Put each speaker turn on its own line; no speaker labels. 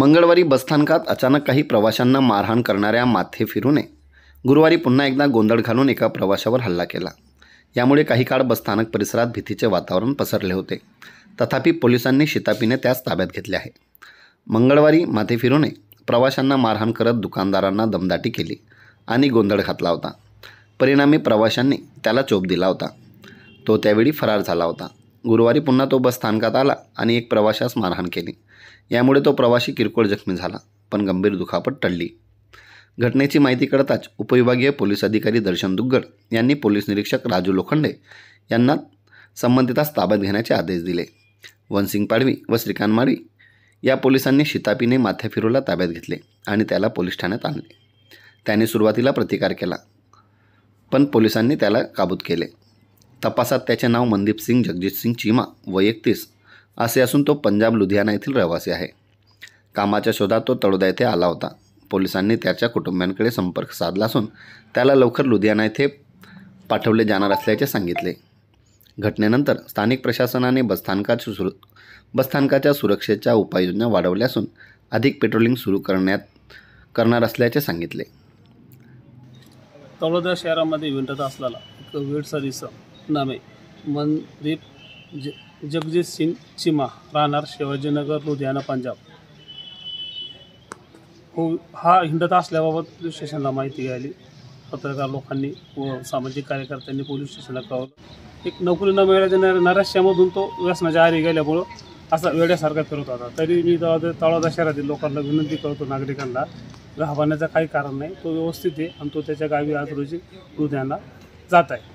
मंगळवारी बसस्थानकात अचानक काही प्रवाशांना मारहाण करणाऱ्या माथे फिरूने गुरुवारी पुन्हा एकदा गोंधळ घालून एका प्रवाशावर हल्ला केला। यामुळे काही काळ बसस्थानक परिसरात भीतीचे वातावरण पसरले होते। तथापि पोलिसांनी शिताफीने त्यास ताब्यात घेतले आहे। मंगळवारी माथे फिरूने प्रवाशांना मारहाण करत दुकानदारांना दमदाटी केली आणि गोंधळ घातला होता। परिणामी प्रवाशांनी त्याला चोप दिला होता। तो त्यावेळी फरार झाला होता। गुरुवारी पुन्हा तो बसस्थानकात आला आणि एक प्रवाशास मारहाण केली। यामुळे तो प्रवासी किरकोळ जखमी झाला, पण गंभीर दुखापत टळली। घटनेची माहिती कळताच उपविभागीय पोलीस अधिकारी दर्शन दुग्गड यांनी पोलीस निरीक्षक राजू लोखंडे यांना संबंधितास ताब्यात घेण्याचे आदेश दिले। वनसिंग पाडवी व श्रीकांत माळवी या पोलिसांनी शिताफीने माथे फिरूला ताब्यात घेतले आणि त्याला पोलीस ठाण्यात आणले। त्याने सुरुवातीला प्रतिकार केला, पण पोलिसांनी त्याला काबूत केले। तपासात त्याचे नाव मनदीप सिंग जगजीत सिंग चीमा वय 31 असे असून तो पंजाब लुधियाना येथील रहिवासी आहे। कामाच्या शोधात तो तळोदा येथे आला होता। पोलिसांनी त्याच्या कुटुंबियांकडे संपर्क साधला असून त्याला लवकर लुधियाना येथे पाठवले जाणार असल्याचे सांगितले। घटनेनंतर स्थानिक प्रशासनाने बसस्थानकाच्या सुरक्षेच्या उपाययोजना वाढवल्या असून अधिक पेट्रोलिंग सुरू करणार असल्याचे सांगितले।
तळोदा शहरामध्ये विंटत असलेला एक वेडसर इसम नामे मनदीप जगजीत सिंग चीमा राहणार शिवाजीनगर लुधियाना पंजाब हा हिंडत असल्याबाबत पोलीस स्टेशनला माहिती मिळाली। पत्रकार लोकांनी व सामाजिक कार्यकर्त्यांनी पोलीस स्टेशनला कळवलं। एक नोकरी न मिळाल्याच्या नैराश्यामधून तो व्यसनाच्या आहारी गेल्यामुळं असा वेड्यासारखा फिरत होता। तरी मी तळोदा शहरातील लोकांना विनंती करतो, नागरिकांना घाबरण्याचं काही कारण नाही। तो व्यवस्थित आहे आणि तो त्याच्या गावी आज रोजी लुधियाना जात आहे।